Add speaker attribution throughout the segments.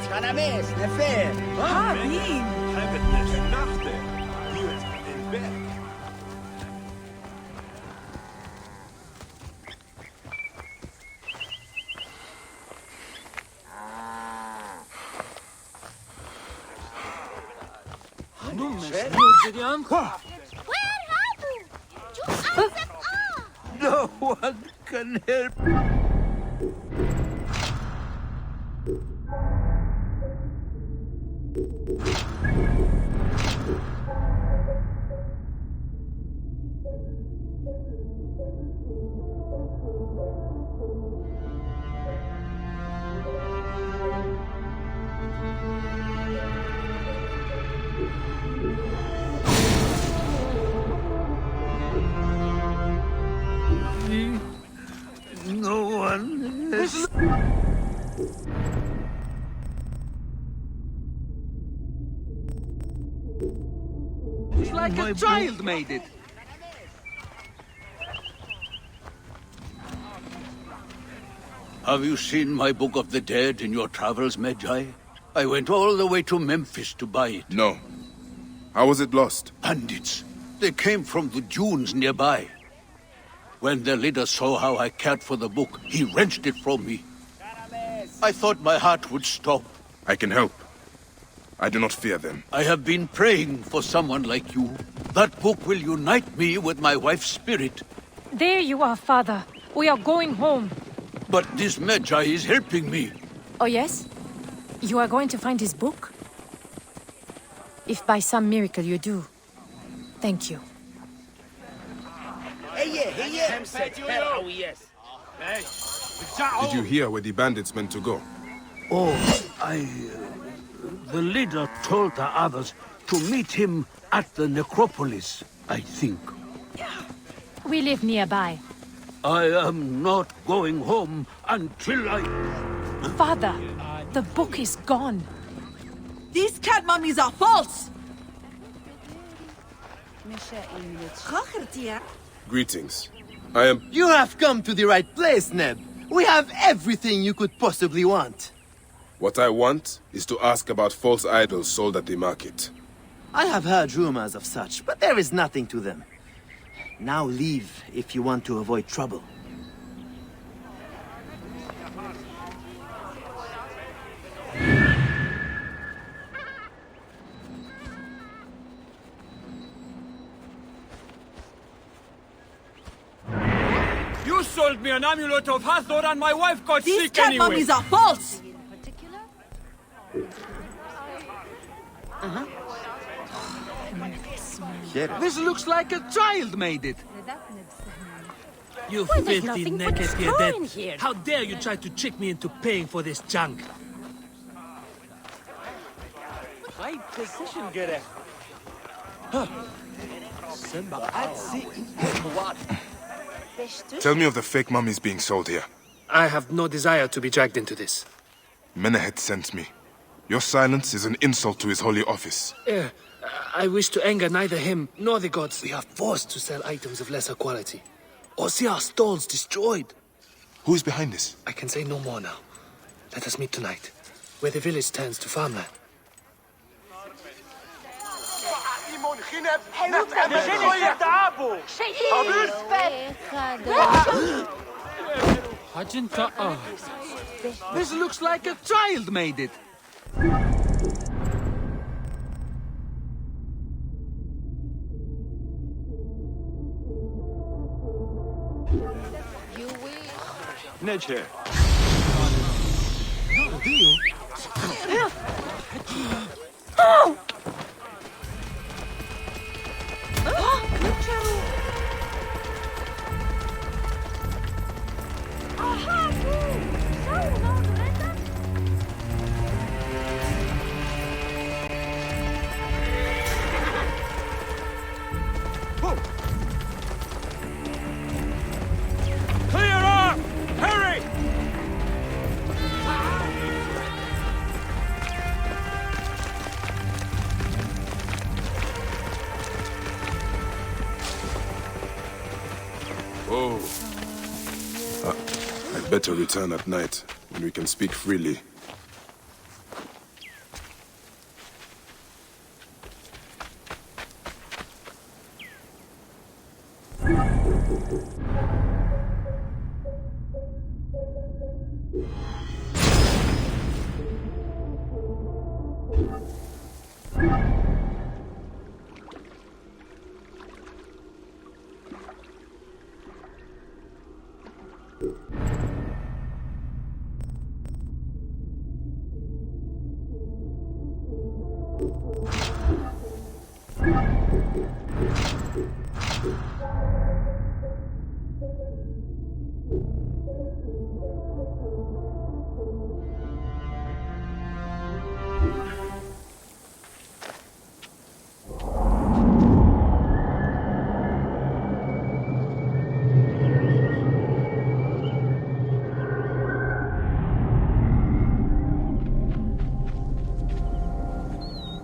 Speaker 1: Cannabis, nefer.
Speaker 2: No one can help. No one has...
Speaker 3: It's like a child made it.
Speaker 2: Have you seen my Book of the Dead in your travels, Medjay? I went all the way to Memphis to buy it.
Speaker 4: No. How was it lost?
Speaker 2: Bandits. They came from the dunes nearby. When their leader saw how I cared for the book, he wrenched it from me. I thought my heart would stop.
Speaker 4: I can help. I do not fear them.
Speaker 2: I have been praying for someone like you. That book will unite me with my wife's spirit.
Speaker 5: There you are, Father. We are going home.
Speaker 2: But this Medjay is helping me.
Speaker 5: Oh, yes? You are going to find his book? If by some miracle you do, thank you.
Speaker 4: Did you hear where the bandits meant to go?
Speaker 2: Oh, the leader told the others to meet him at the necropolis, I think.
Speaker 5: We live nearby.
Speaker 2: I am not going home until I...
Speaker 5: Father, the book is gone.
Speaker 6: These cat mummies are false!
Speaker 4: Greetings. I am...
Speaker 1: You have come to the right place, Neb. We have everything you could possibly want.
Speaker 4: What I want is to ask about false idols sold at the market.
Speaker 1: I have heard rumors of such, but there is nothing to them. Now leave if you want to avoid trouble.
Speaker 3: You sold me an amulet of Hathor and my wife got
Speaker 6: These
Speaker 3: sick
Speaker 6: cat
Speaker 3: anyway.
Speaker 6: mummies are false!
Speaker 3: This looks like a child made it.
Speaker 7: You
Speaker 5: Well, there's
Speaker 7: filthy
Speaker 5: nothing but
Speaker 7: naked
Speaker 5: straw
Speaker 7: dead.
Speaker 5: in here.
Speaker 7: How dare you try to trick me into paying for this junk?
Speaker 4: Tell me of the fake mummies being sold here.
Speaker 7: I have no desire to be dragged into this.
Speaker 4: Menehet sent me. Your silence is an insult to his holy office.
Speaker 7: I wish to anger neither him nor the gods. We are forced to sell items of lesser quality, or see our stalls destroyed.
Speaker 4: Who is behind this?
Speaker 7: I can say no more now. Let us meet tonight, where the village turns to farmland.
Speaker 3: This looks like a child made it.
Speaker 2: Nedje.
Speaker 3: Clear up! Hurry!
Speaker 4: Oh. I'd better return at night, when we can speak freely.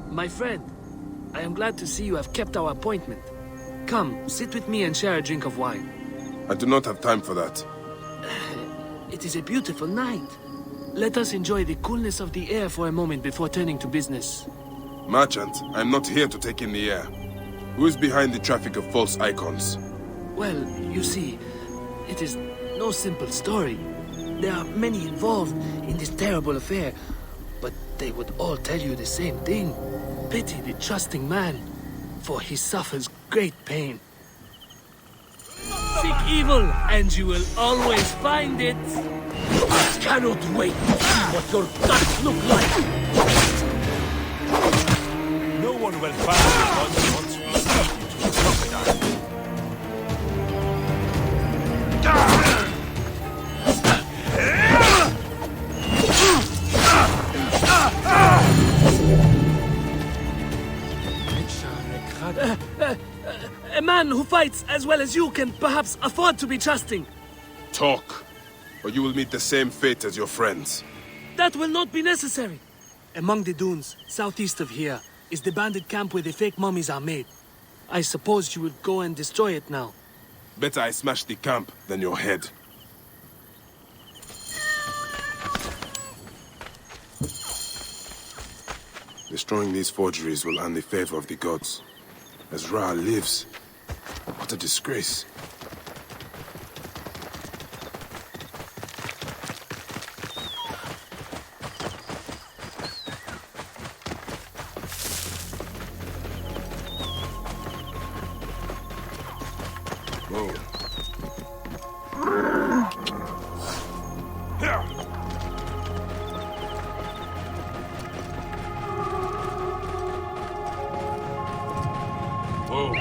Speaker 7: My friend, I am glad to see you have kept our appointment. Come, sit with me and share a drink of wine.
Speaker 4: I do not have time for that.
Speaker 7: It is a beautiful night. Let us enjoy the coolness of the air for a moment before turning to business.
Speaker 4: Merchant, I am not here to take in the air. Who is behind the traffic of false icons?
Speaker 7: Well, you see, it is no simple story. There are many involved in this terrible affair, but they would all tell you the same thing. Pity the trusting man, for he suffers great pain. Seek evil, and you will always find it. I cannot wait to see what your guts look like.
Speaker 3: No one will find the once we feed you to the crocodile.
Speaker 7: A man who fights as well as you can perhaps afford to be trusting.
Speaker 4: Talk, or you will meet the same fate as your friends.
Speaker 7: That will not be necessary. Among the dunes, southeast of here, is the bandit camp where the fake mummies are made. I suppose you would go and destroy it now.
Speaker 4: Better I smash the camp than your head. Destroying these forgeries will earn the favor of the gods. As Ra lives, what a disgrace. Whoa. Whoa.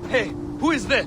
Speaker 3: Hey, who is that?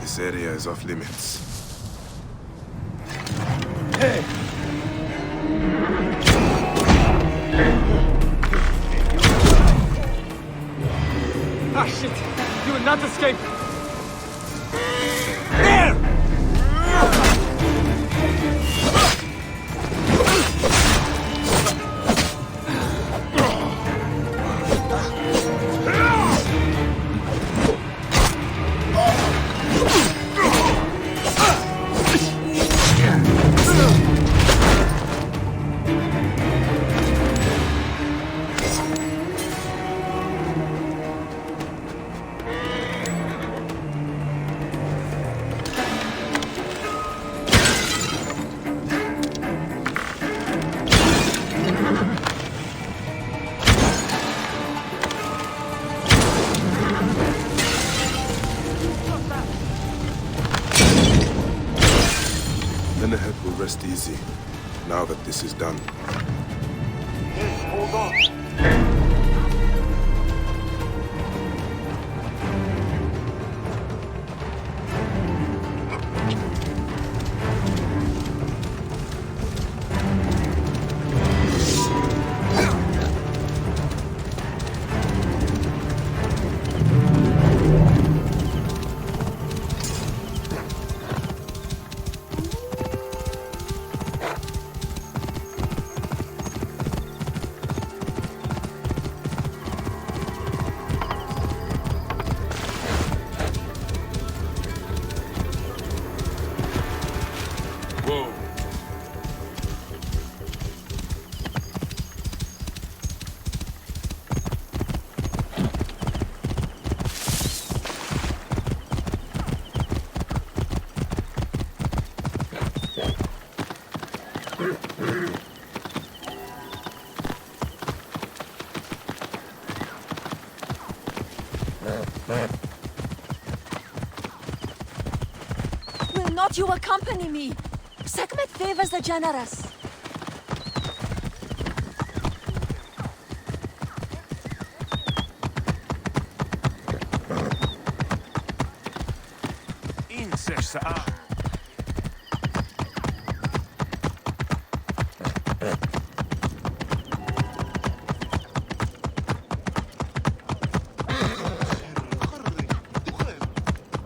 Speaker 4: This area is off limits.
Speaker 3: Ah, shit! You will not escape!
Speaker 4: rest easy, now that this is done.
Speaker 3: Hold on. Whoa.
Speaker 6: Will not you accompany me? Sekhmet favors the generous.
Speaker 3: انسى ساعة.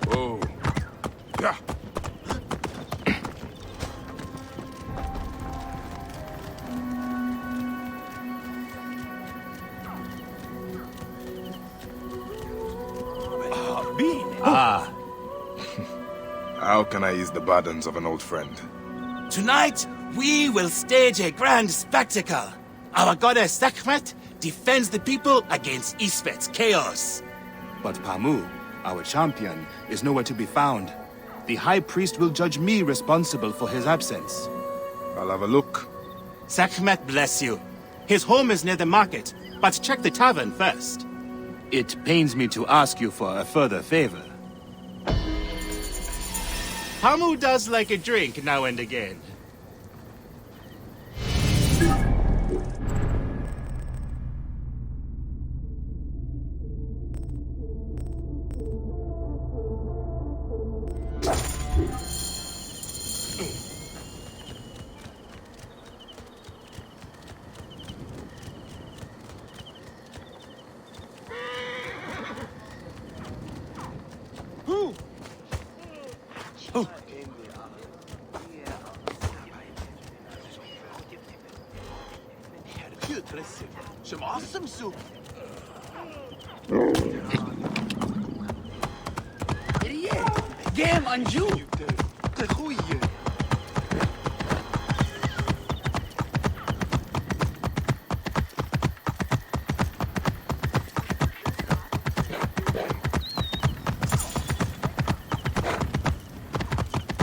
Speaker 4: Whoa. Yeah.
Speaker 3: Ah,
Speaker 4: How can I ease the burdens of an old friend?
Speaker 8: Tonight, we will stage a grand spectacle. Our goddess Sekhmet defends the people against Isfet's chaos.
Speaker 9: But Pamu, our champion, is nowhere to be found. The High Priest will judge me responsible for his absence.
Speaker 4: I'll have a look.
Speaker 8: Sekhmet bless you. His home is near the market, but check the tavern first.
Speaker 9: It pains me to ask you for a further favor.
Speaker 8: Pamu does like a drink now and again.
Speaker 7: Game Anju!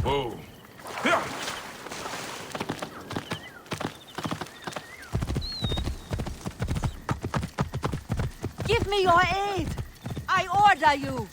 Speaker 3: whoa. Yeah.
Speaker 6: Give me your aid! I order you!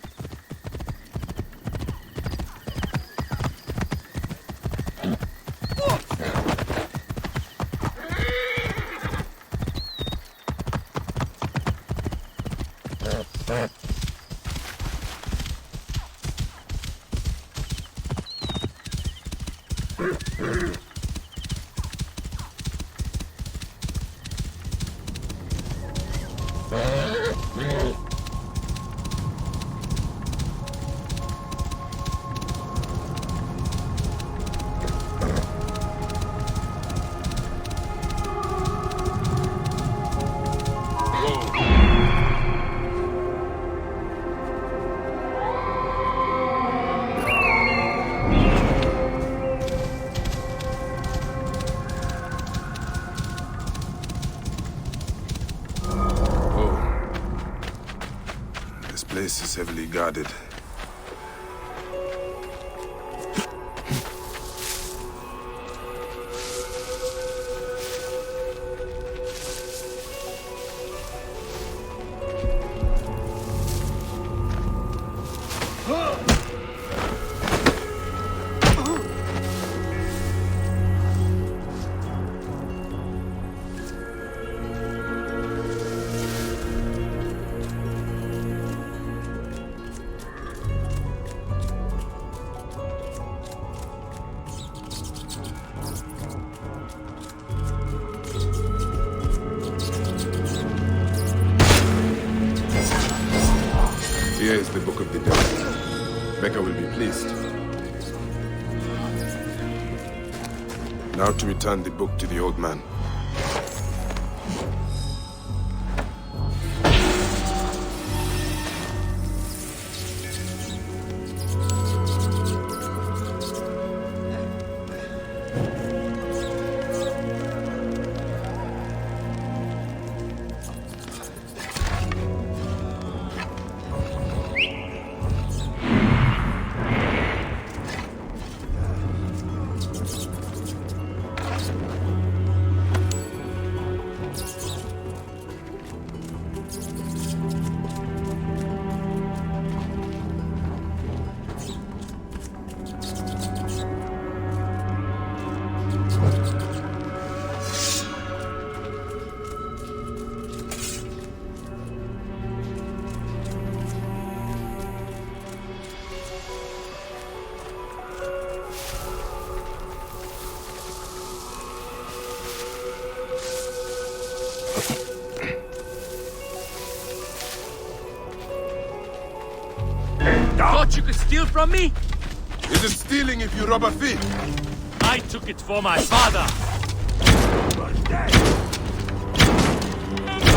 Speaker 4: This place is heavily guarded. Here is the Book of the Dead. Becca will be pleased. Now to return the book to the old man.
Speaker 3: Thought you could steal from me?
Speaker 4: Is it stealing if you rob a thief?
Speaker 3: I took it for my father.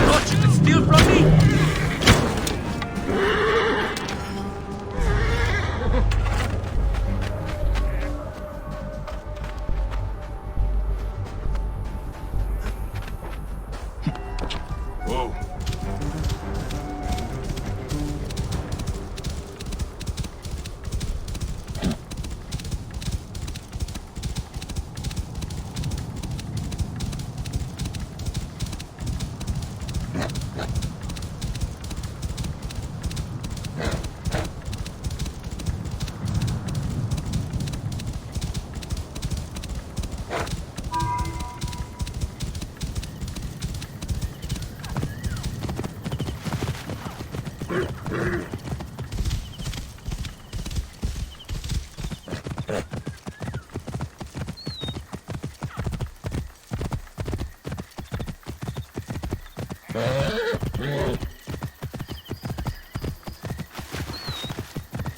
Speaker 3: Thought you could steal from me?
Speaker 4: Whoa.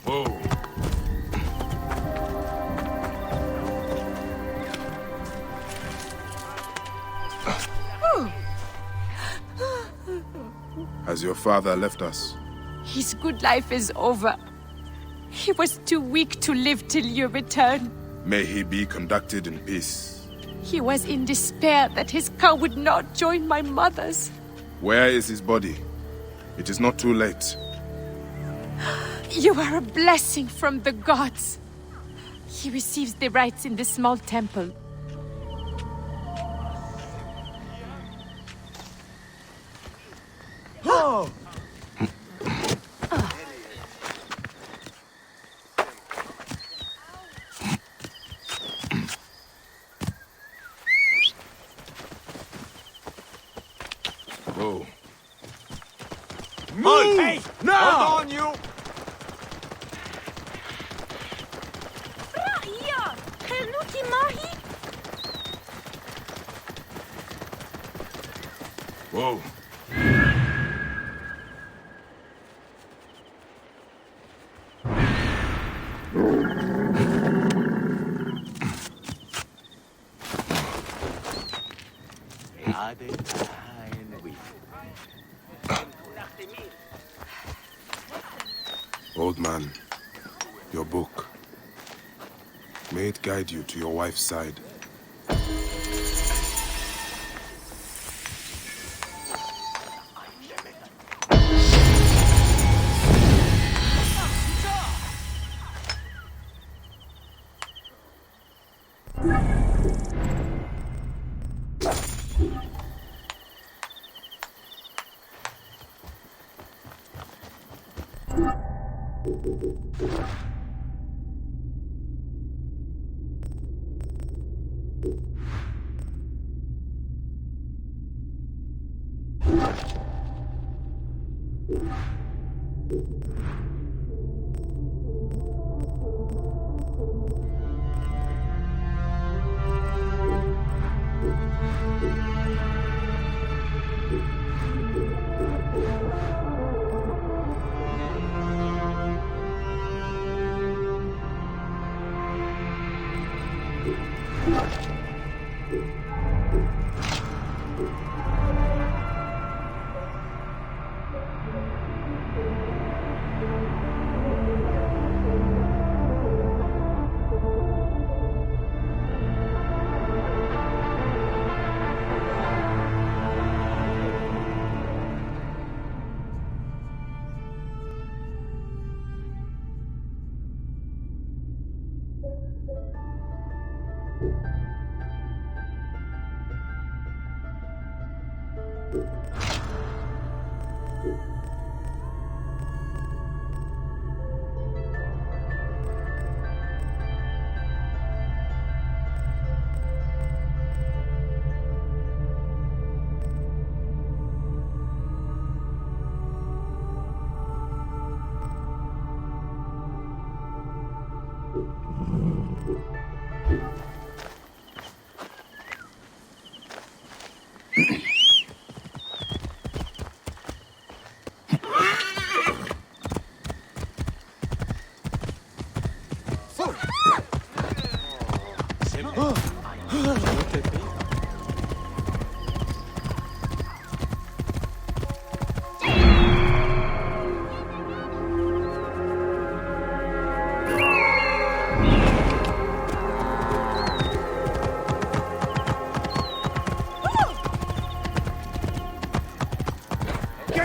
Speaker 4: Whoa. Has your father left us?
Speaker 5: His good life is over. He was too weak to live till your return.
Speaker 4: May he be conducted in peace.
Speaker 5: He was in despair that his cow would not join my mother's.
Speaker 4: Where is his body? It is not too late.
Speaker 5: You are a blessing from the gods. He receives the rites in the small temple.
Speaker 4: Whoa.
Speaker 3: Move! Hey! Now!
Speaker 4: Hold on, you! Whoa. Old man, your book. May it guide you to your wife's side.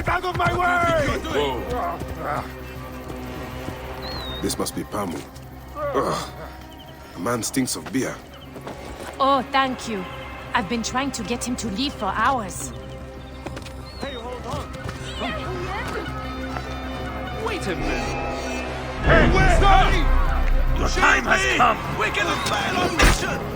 Speaker 3: Get out of my way!
Speaker 4: This must be Pamu. Ugh. The man stinks of beer.
Speaker 5: Oh, thank you. I've been trying to get him to leave for hours.
Speaker 3: Hey, hold on.
Speaker 7: Wait a minute.
Speaker 3: Hey, stop!
Speaker 7: Your time has come. We're gonna fail on mission.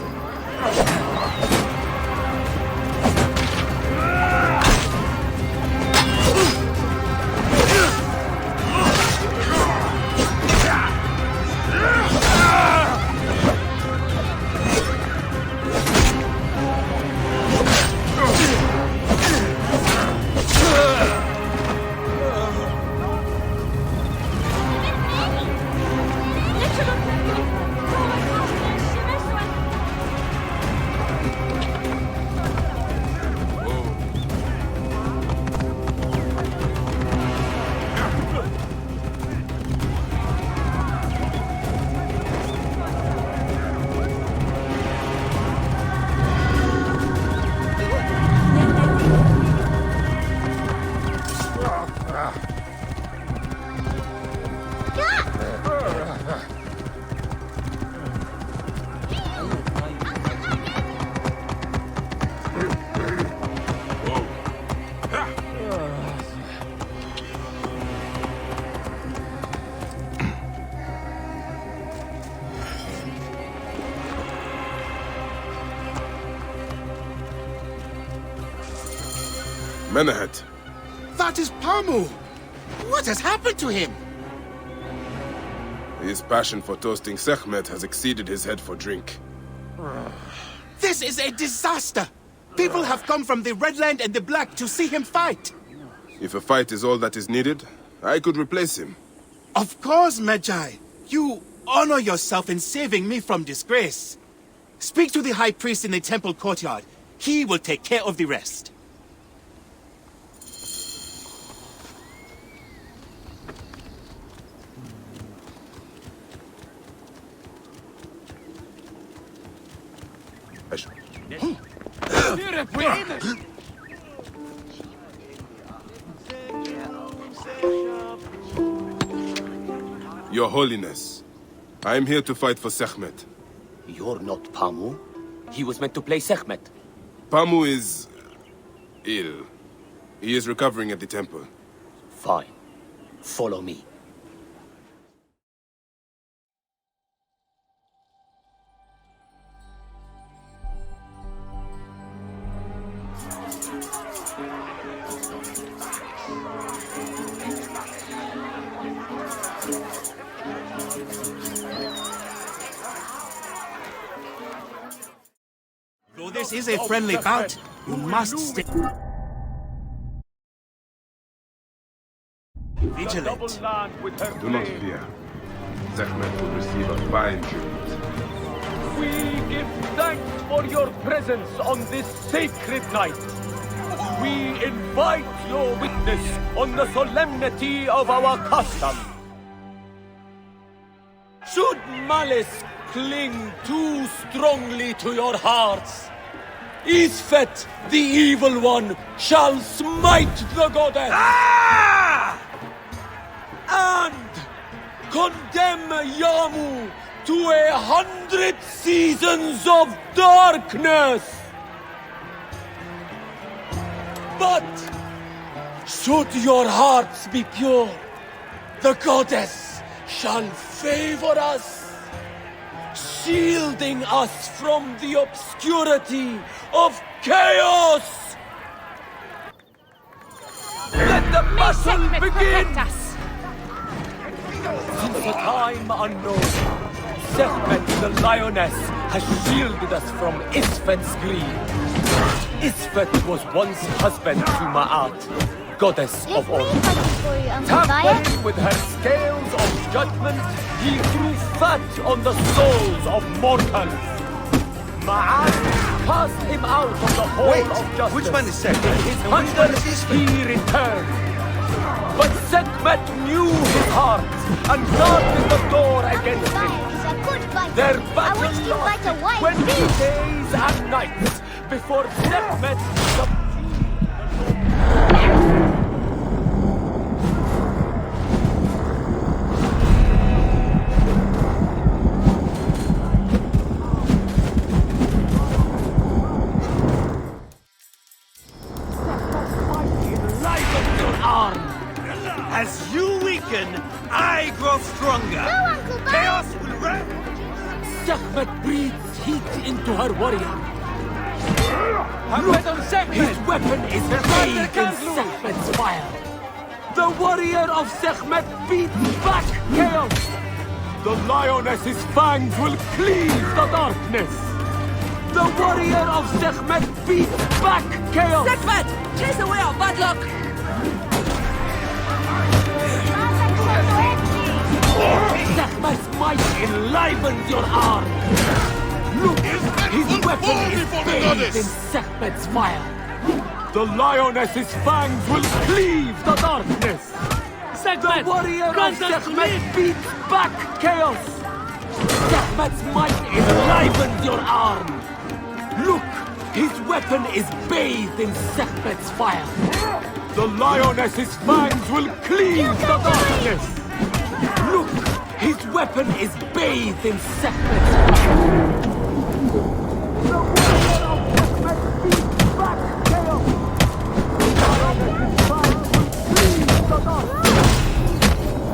Speaker 4: Menahet,
Speaker 8: That is Pamu! What has happened to him?
Speaker 4: his passion for toasting Sekhmet has exceeded his head for drink.
Speaker 8: This is a disaster! People have come from the Red Land and the Black to see him fight.
Speaker 4: If a fight is all that is needed, I could replace him.
Speaker 8: Of course, Magi. You honor yourself in saving me from disgrace. Speak to the High Priest in the temple courtyard. He will take care of the rest.
Speaker 4: Your Holiness, I am here to fight for Sekhmet.
Speaker 10: You're not Pamu. He was meant to play Sekhmet.
Speaker 4: Pamu is ill. He is recovering at the temple.
Speaker 10: Fine. Follow me.
Speaker 8: Though this is a friendly bout, you must stay vigilant.
Speaker 4: Do not fear. Sekhmet will receive a fine tribute.
Speaker 10: We give thanks for your presence on this sacred night. We invite your witness on the solemnity of our custom. Should malice cling too strongly to your hearts, Isfet, the evil one, shall smite the goddess and condemn Yamu to 100 seasons of darkness. But should your hearts be pure, the goddess shall favor us, shielding us from the obscurity of chaos. Let the battle begin! Since a time unknown, Sekhmet the lioness has shielded us from Isfet's greed. Isfet was once husband to Ma'at, goddess of all. Tampering with her scales of judgment, he threw fat on the souls of mortals. Ma'at cast him out of the hall of justice.
Speaker 1: Which one is Sekhmet?
Speaker 10: In his hunger, he returned. But Sekhmet knew his heart and guarded the door against him. Their battle lasted 20 days and nights before Sekhmet
Speaker 1: As you weaken, I grow stronger.
Speaker 6: No, Uncle Bob!
Speaker 1: Chaos will reign.
Speaker 10: Sekhmet breathes heat into her warrior. His weapon is bathed in Sekhmet's fire. The warrior of Sekhmet beats back chaos. The lioness's fangs will cleave the darkness. The warrior of Sekhmet beats back chaos.
Speaker 6: Sekhmet! Chase away our bad luck!
Speaker 10: Sekhmet's might enlivens your arm. Look, his weapon is bathed in Sekhmet's fire. The lioness's fangs will cleave the darkness. The warrior of Sekhmet beats back chaos. Sekhmet's might enlivens your arm. Look, his weapon is bathed in Sekhmet's fire. The lioness's fangs will cleave the darkness. Look, his weapon is bathed in Sekhmet's fire. The warrior of Sekhmet beats back chaos. The lioness's fangs will cleave the darkness.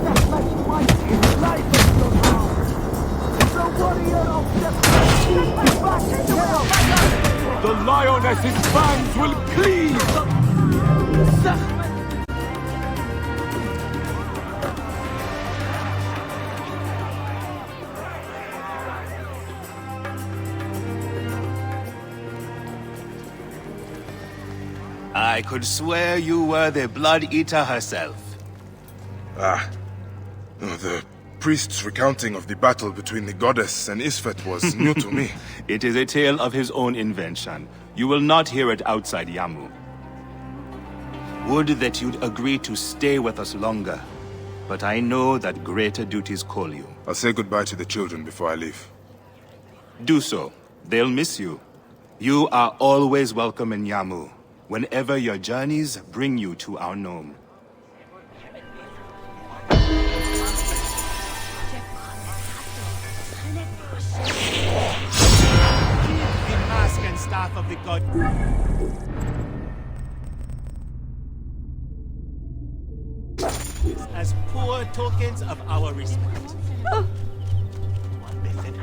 Speaker 10: Sekhmet's might enlivens your arm. The warrior of Sekhmet beats back chaos. The lioness's fangs will cleave the... Sekhmet!
Speaker 9: I could swear you were the Blood Eater herself.
Speaker 4: The priest's recounting of the battle between the goddess and Isfet was new to me.
Speaker 9: It is a tale of his own invention. You will not hear it outside Yamu. Would that you'd agree to stay with us longer, but I know that greater duties call you.
Speaker 4: I'll say goodbye to the children before I leave.
Speaker 9: Do so. They'll miss you. You are always welcome in Yamu, whenever your journeys bring you to our Nome.
Speaker 8: The mask and staff of the god. As poor tokens of our respect. One method.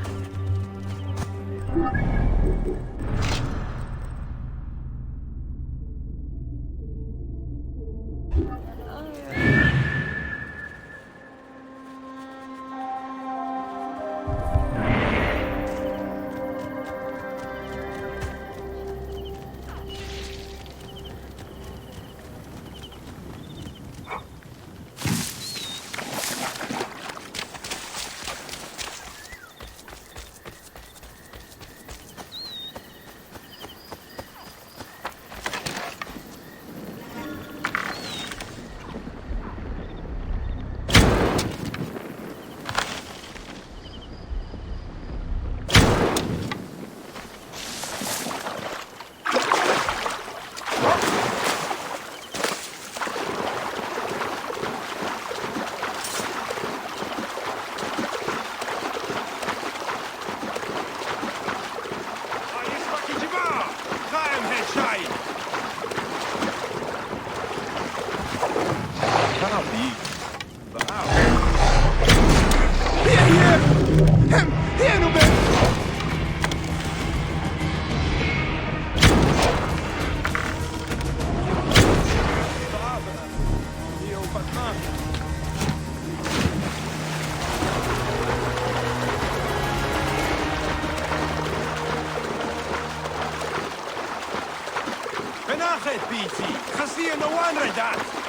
Speaker 3: Pachet, BT. Chassia no one that.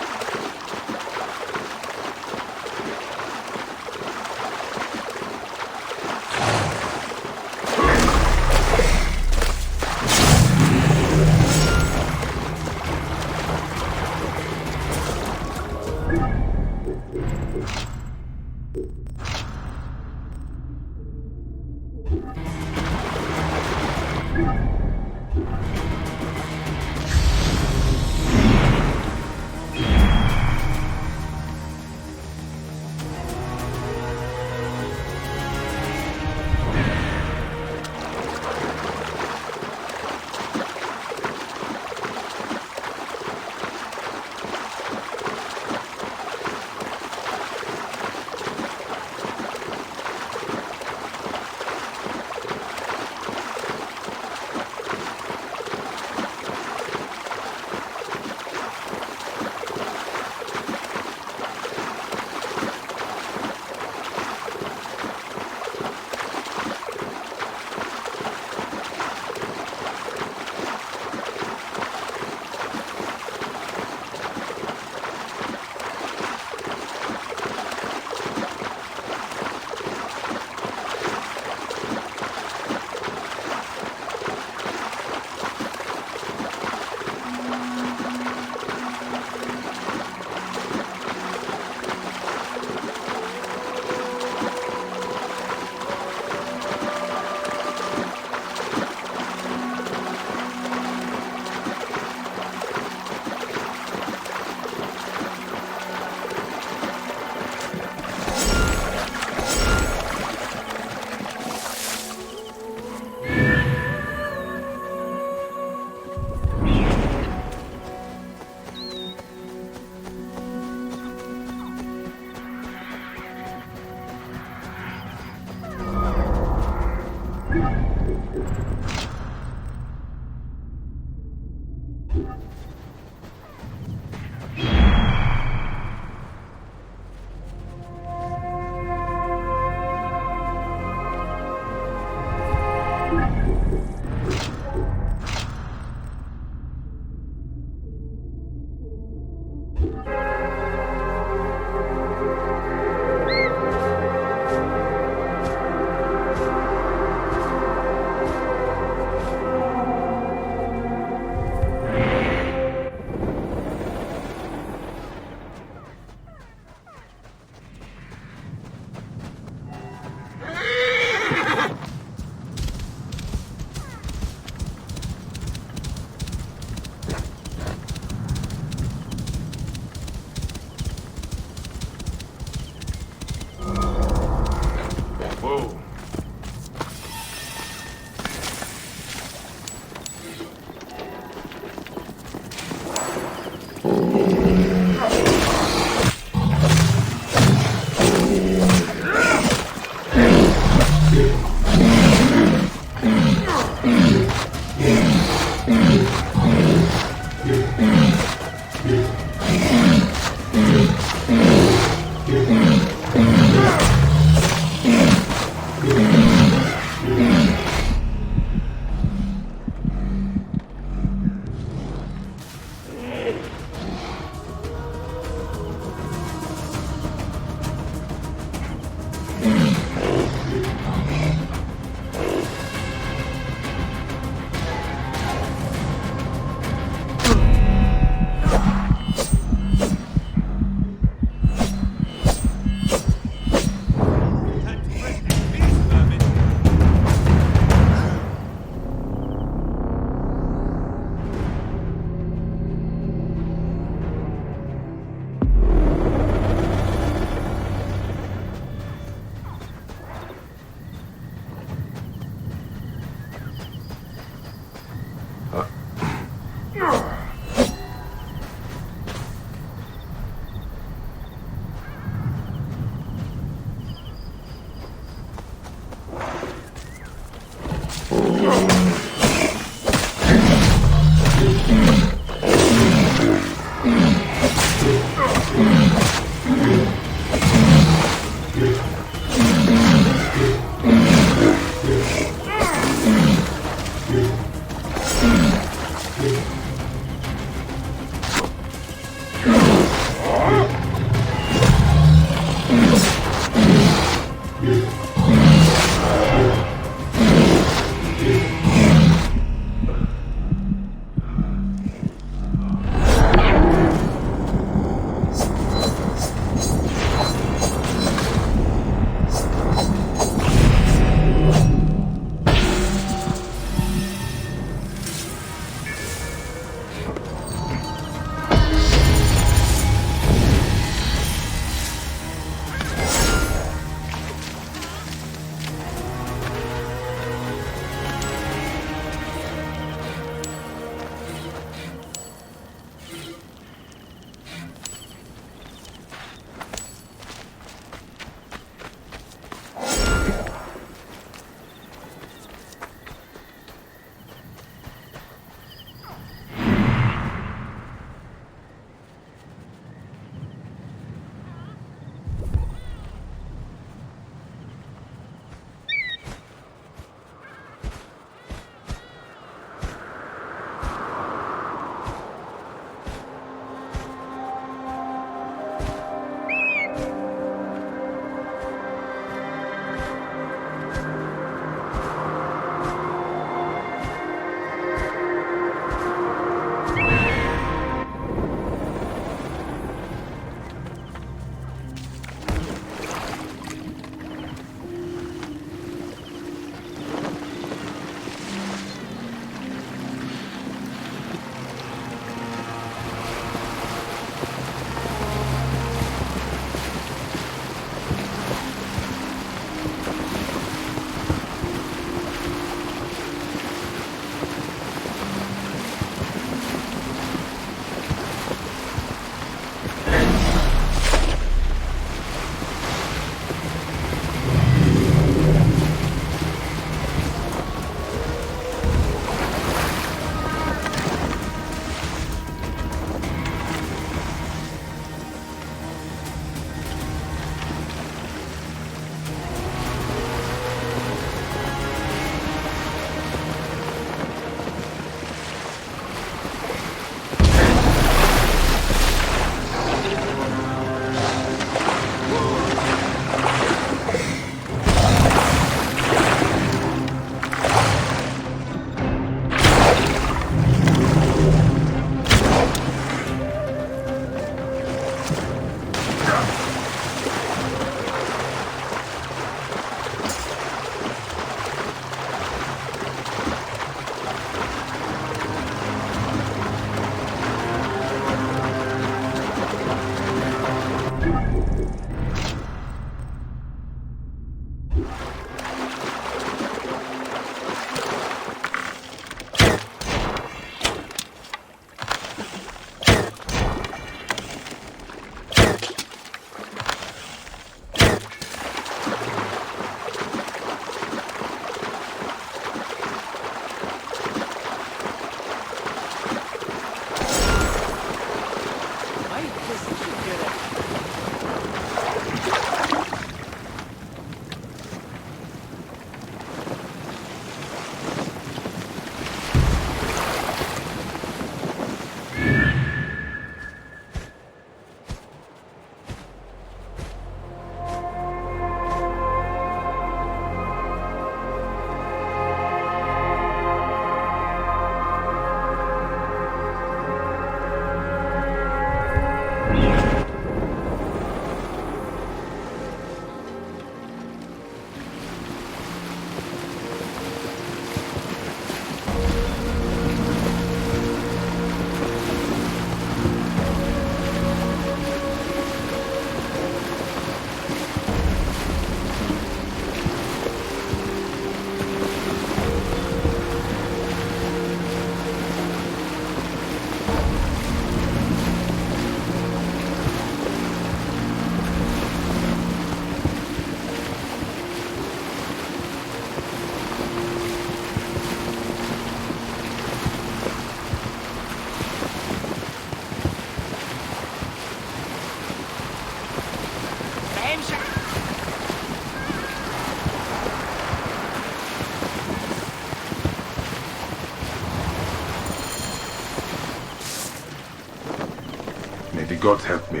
Speaker 4: gods help me.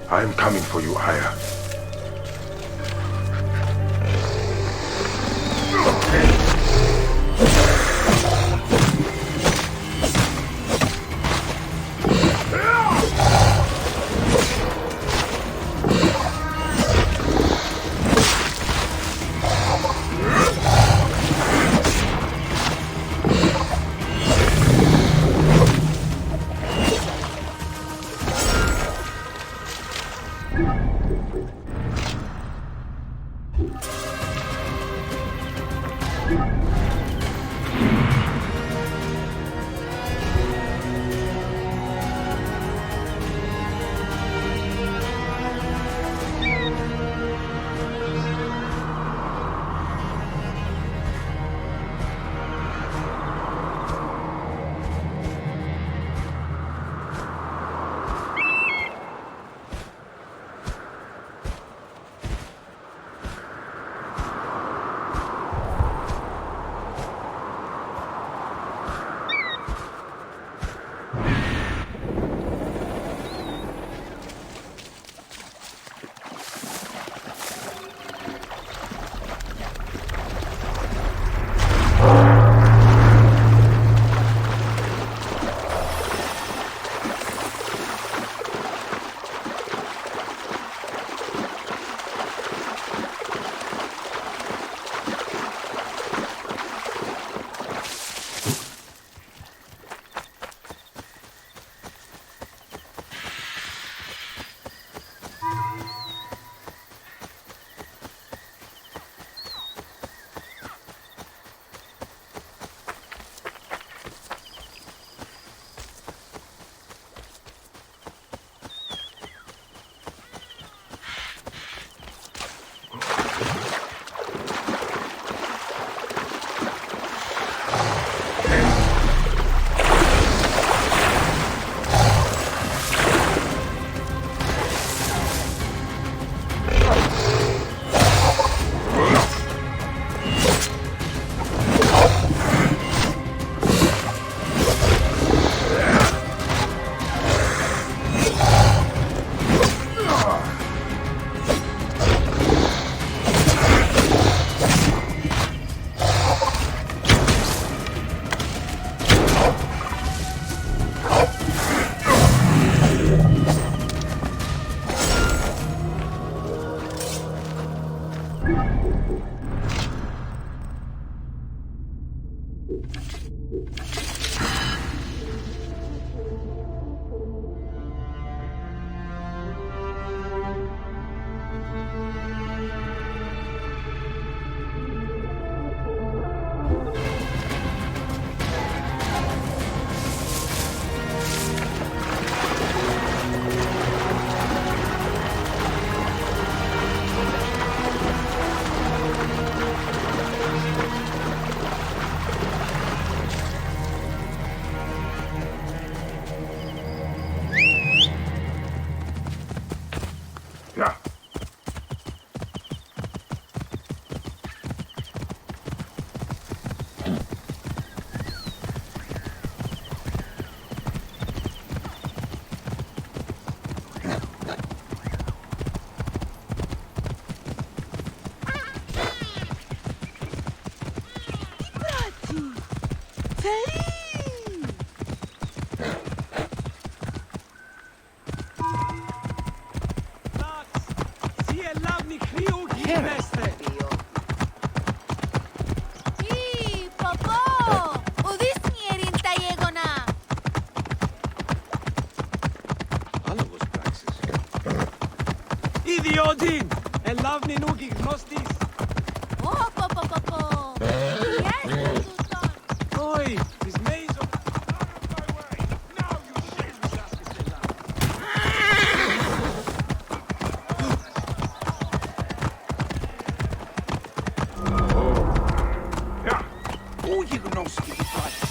Speaker 4: I am coming for you, Aya.
Speaker 10: Idiodin! Elavni nugi gnostis! Oi! His maze of... Out of my way! Now you shit!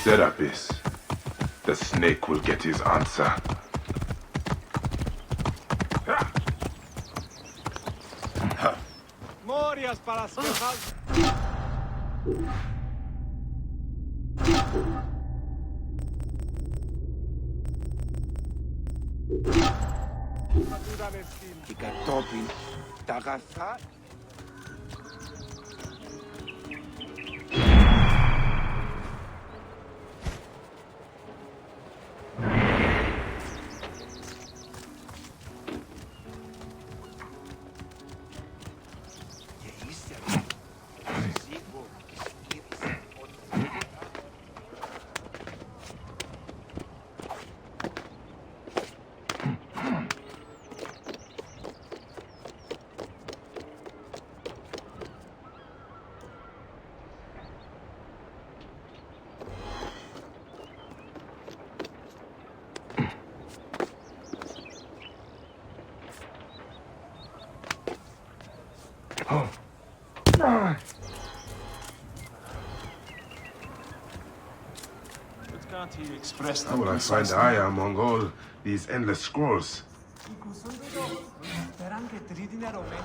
Speaker 4: Serapis. The snake will get his answer.
Speaker 10: Morias para escapar. Και κατόπιν τα αγαθά.
Speaker 4: How will I find Aya among all these endless scrolls?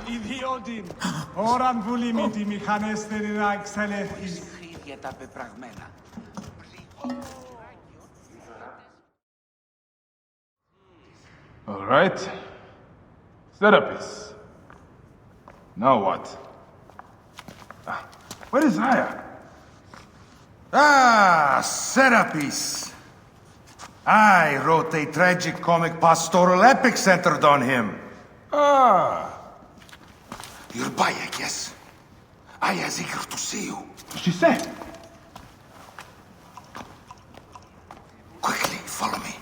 Speaker 11: Ιδιότην, ώραν βουλήμη τη μηχανέστερη να εξελεύχει.
Speaker 10: Για τα πεπραγμένα.
Speaker 12: All right. Serapis. Now what? Where is Aya?
Speaker 13: Ah, Serapis. I wrote a tragic-comic pastoral epic centered on him.
Speaker 12: Ah.
Speaker 13: You're by, I guess. Aya's eager to see you.
Speaker 12: What's she say?
Speaker 13: Quickly, follow me.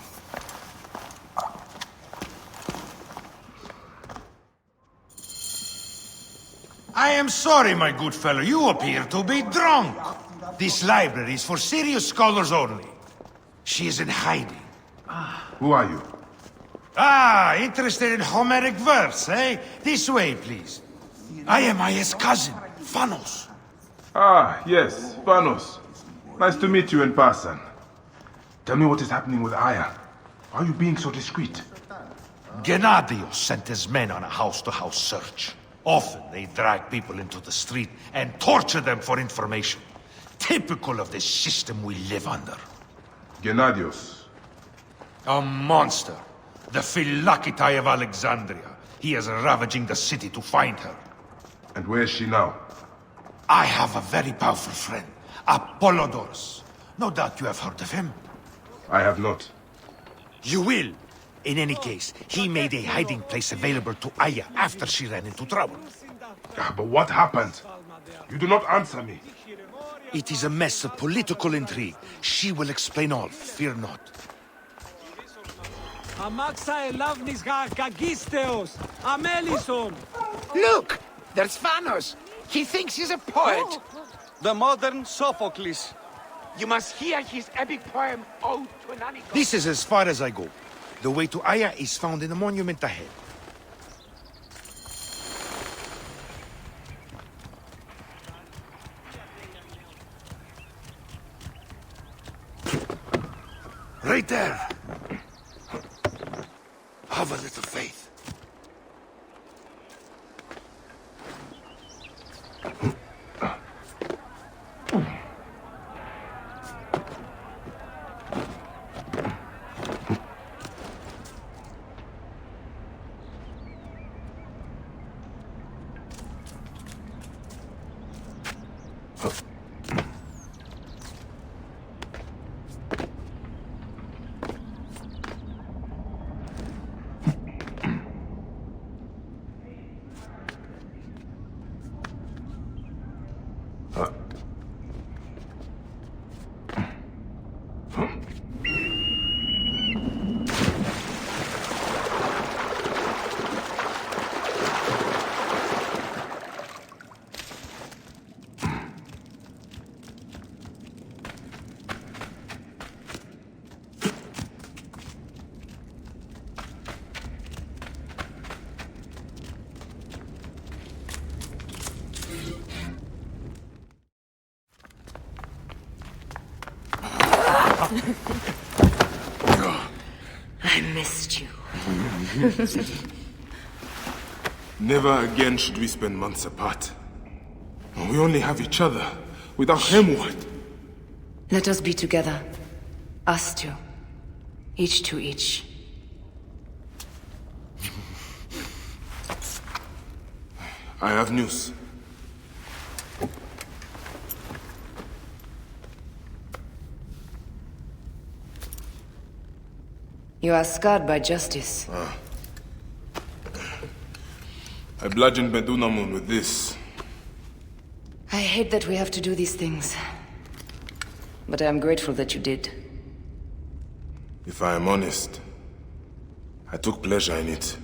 Speaker 13: I am sorry, my good fellow. You appear to be drunk. This library is for serious scholars only. She is in hiding.
Speaker 4: Who are you?
Speaker 13: Ah, interested in Homeric verse, eh? This way, please. I am Aya's cousin, Phanos.
Speaker 12: Ah, yes, Panos. Nice to meet you in person. Tell me what is happening with Aya. Why are you being so discreet?
Speaker 13: Gennadios sent his men on a house-to-house search. Often they drag people into the street and torture them for information. Typical of the system we live under.
Speaker 4: Gennadios.
Speaker 13: A monster. The Phylakitai of Alexandria. He is ravaging the city to find her.
Speaker 4: And where is she now?
Speaker 13: I have a very powerful friend, Apollodorus. No doubt you have heard of him.
Speaker 4: I have not.
Speaker 13: You will. In any case, he made a hiding place available to Aya after she ran into trouble.
Speaker 4: But what happened? You do not answer me.
Speaker 13: It is a mess of political intrigue. She will explain all, fear not.
Speaker 11: Αμάξα ελάβνης καγκίστεως, αμέλισσον.
Speaker 10: Look! There's Phanos! He thinks he's a poet!
Speaker 11: The modern Sophocles.
Speaker 10: You must hear his epic poem, Ode to an Unicon.
Speaker 13: This is as far as I go. The way to Aya is found in the monument ahead. Right there. Have a little faith.
Speaker 14: I missed you.
Speaker 4: Never again should we spend months apart. We only have each other. Without him, what?
Speaker 14: Let us be together. Us two. Each to each.
Speaker 4: I have news.
Speaker 14: You are scarred by justice.
Speaker 4: I bludgeoned Medunamun with this.
Speaker 14: I hate that we have to do these things. But I am grateful that you did.
Speaker 4: If I am honest, I took pleasure in it.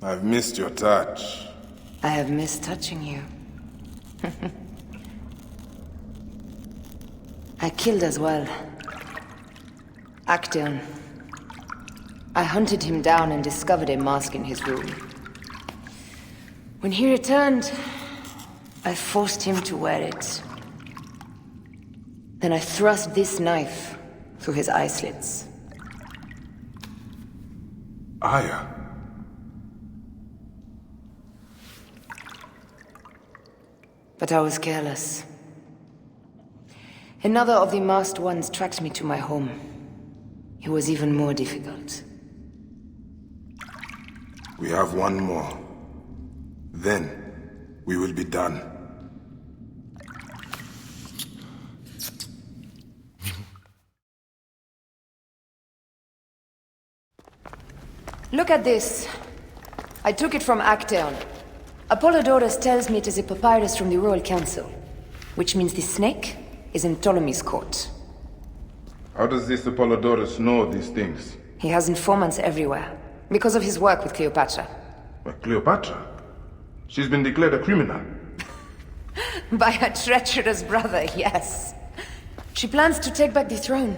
Speaker 4: I've missed your touch.
Speaker 14: I have missed touching you. I killed as well. Actaeon. I hunted him down and discovered a mask in his room. When he returned, I forced him to wear it. Then I thrust this knife through his eye slits.
Speaker 4: Aya.
Speaker 14: But I was careless. Another of the masked ones tracked me to my home. It was even more difficult.
Speaker 4: We have one more. Then, we will be done.
Speaker 14: Look at this. I took it from Actaeon. Apollodorus tells me it is a papyrus from the Royal Council, which means the snake is in Ptolemy's court.
Speaker 4: How does this Apollodorus know these things?
Speaker 14: He has informants everywhere, because of his work with Cleopatra.
Speaker 4: But Cleopatra? She's been declared a criminal.
Speaker 14: By her treacherous brother, yes. She plans to take back the throne.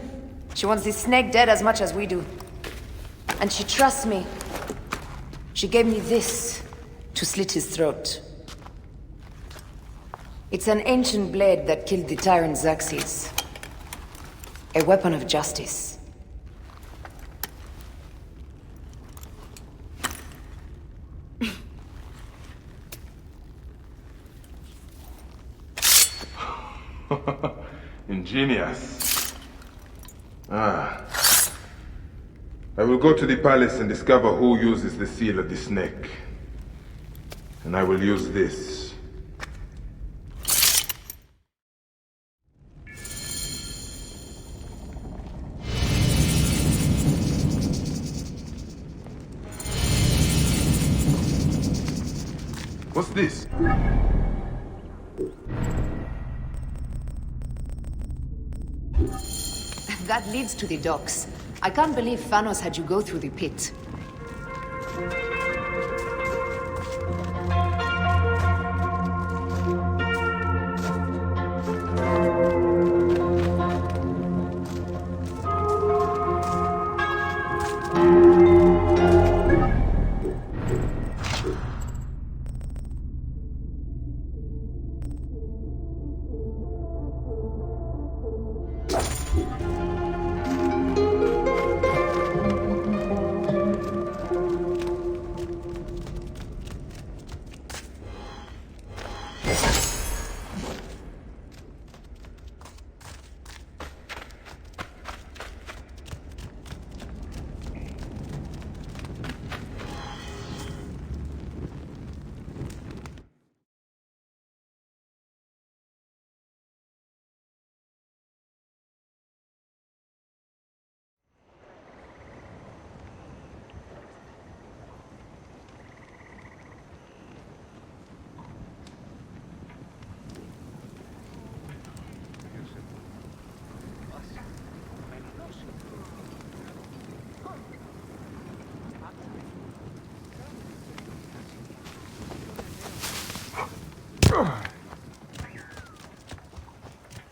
Speaker 14: She wants the snake dead as much as we do. And she trusts me. She gave me this to slit his throat. It's an ancient blade that killed the tyrant Xerxes. A weapon of justice.
Speaker 4: Ingenious. I will go to the palace and discover who uses the seal of the snake. And I will use this. What's this?
Speaker 14: That leads to the docks. I can't believe Phanos had you go through the pit.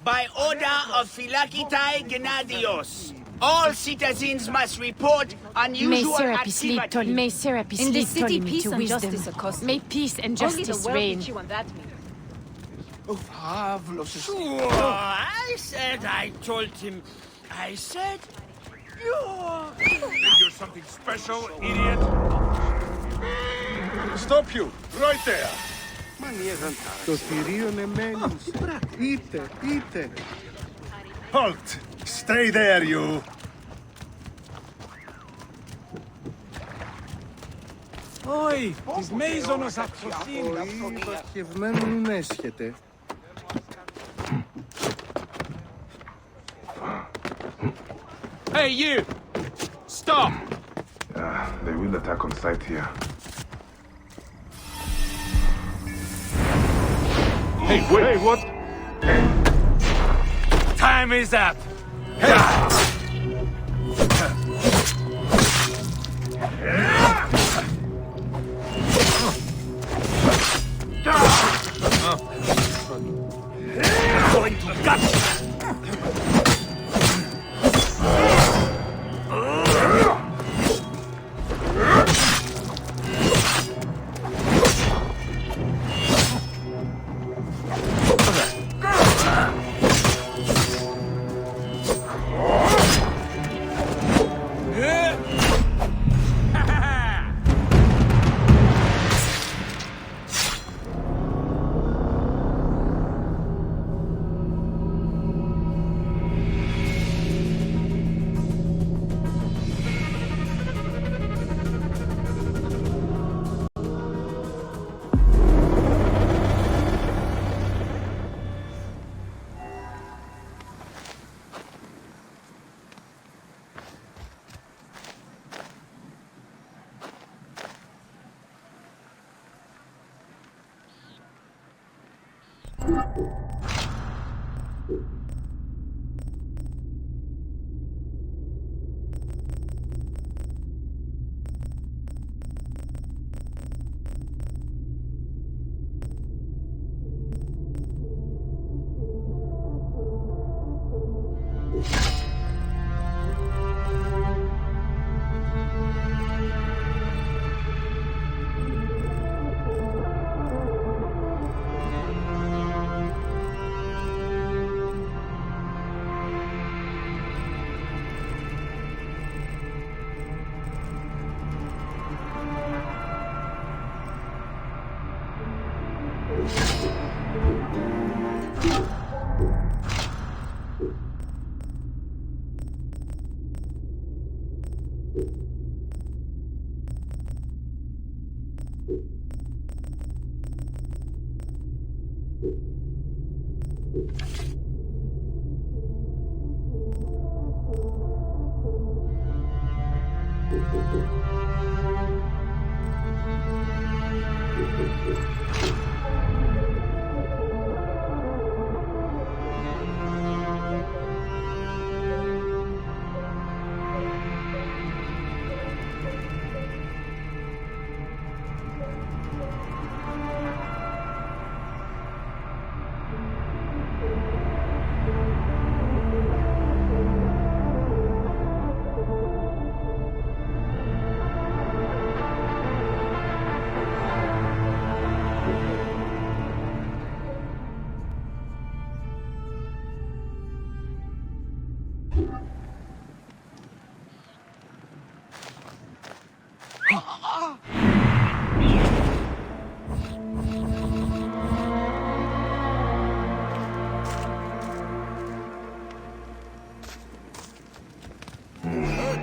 Speaker 15: By order of Philakitai Gennadios, all citizens must report unusual activity.
Speaker 5: May Serapis
Speaker 6: In
Speaker 5: lead
Speaker 6: this city,
Speaker 5: Ptolemy
Speaker 6: peace
Speaker 5: to
Speaker 6: and
Speaker 5: wisdom.
Speaker 6: justice are costly.
Speaker 5: May peace and
Speaker 6: Only the
Speaker 5: justice
Speaker 6: wealthy
Speaker 5: reign.
Speaker 6: chew on that meat.
Speaker 15: Sure, I said I told him. I said,
Speaker 3: Think you're something special, idiot?
Speaker 16: Stop you! Right there! Το θηρίο εμένους. Είτε.
Speaker 17: Halt! Stay there, you!
Speaker 11: Όχι, της μέιζωνος αυτοσύνης.
Speaker 16: Όχι, παχευμένον έσχεται.
Speaker 8: Hey, you! Stop!
Speaker 12: They will attack on sight here.
Speaker 3: Hey, wait! Hey, what?
Speaker 10: Time is up! Going to gut!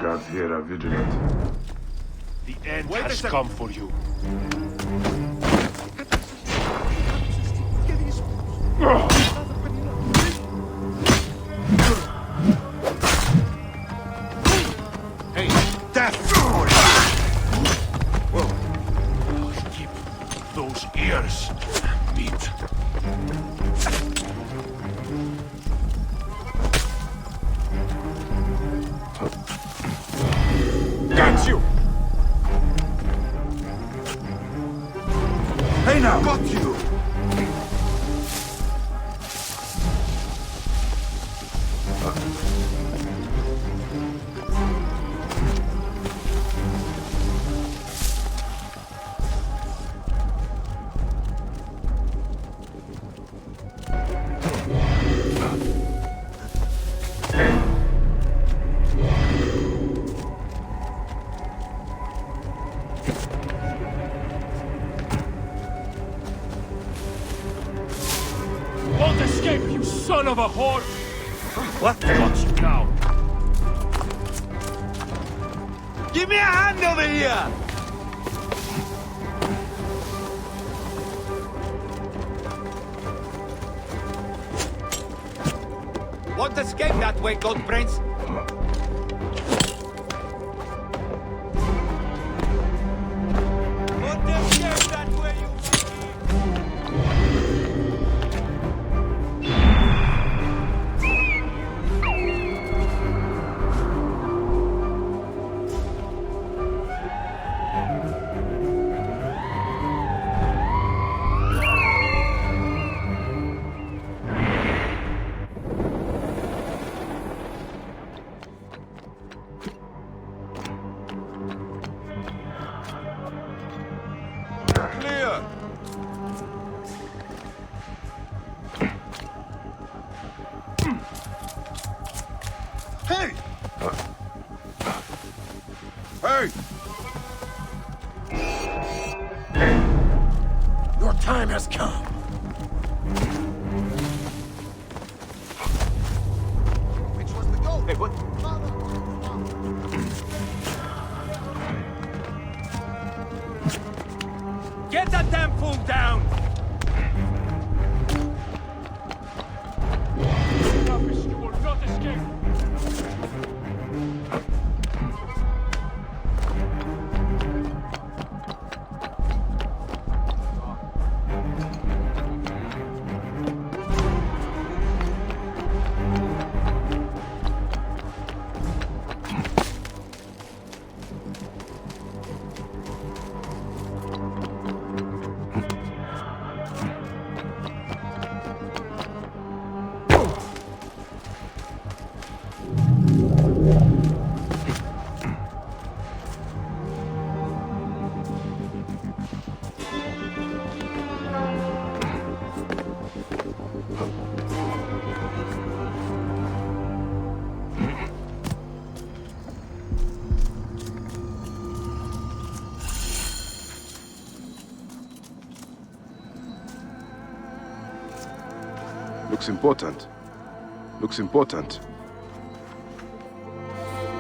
Speaker 12: Guards here are vigilant.
Speaker 3: The end has come for you.
Speaker 17: Hey, death!
Speaker 3: Whoa. Keep those ears, meat.
Speaker 17: Got you!
Speaker 3: Hey now!
Speaker 17: Got you!
Speaker 3: escape, you son of a whore! What got you now?
Speaker 18: Give me a hand over here! Won't escape that way, Goat Prince. Won't escape that way, you...
Speaker 17: Hey! Hey! Your time has come. Which was the goal? Hey, what?
Speaker 18: Get that damn fool down!
Speaker 3: You will not escape!
Speaker 12: Looks important. Looks important.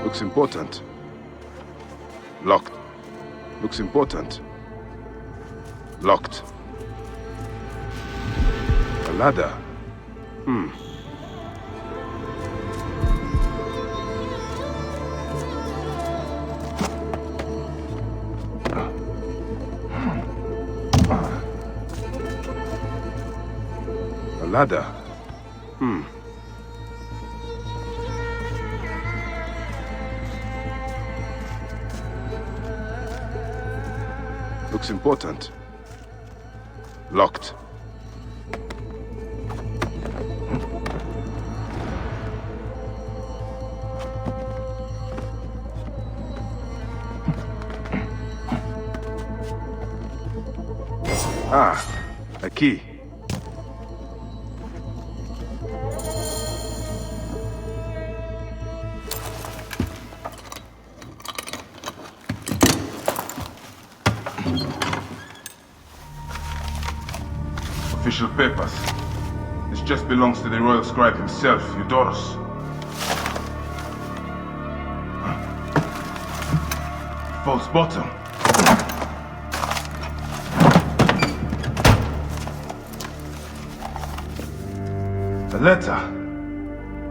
Speaker 12: Looks important. Locked. Looks important. Locked. A ladder. A ladder. Looks important. Locked. Ah, a key. Official papers. This just belongs to the royal scribe himself, Eudorus. False bottom. A letter.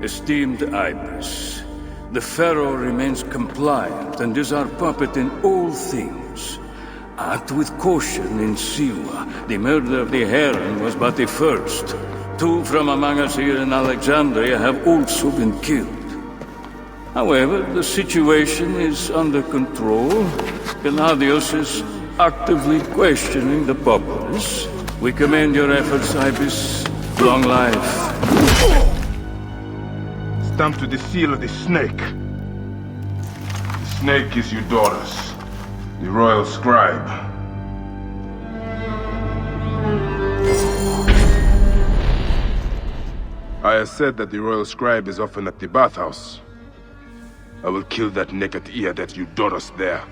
Speaker 19: Esteemed Ibis, the Pharaoh remains compliant and is our puppet in all things. Act with caution in Siwa. The murder of the Heron was but the first. 2 from among us here in Alexandria have also been killed. However, the situation is under control. Gennadios is actively questioning the populace. We commend your efforts, Ibis. Long life.
Speaker 12: Stamped with the seal of the snake. The snake is Eudorus, the royal scribe. I have said that the royal scribe is often at the bathhouse. I will kill that naked ear that Eudorus there.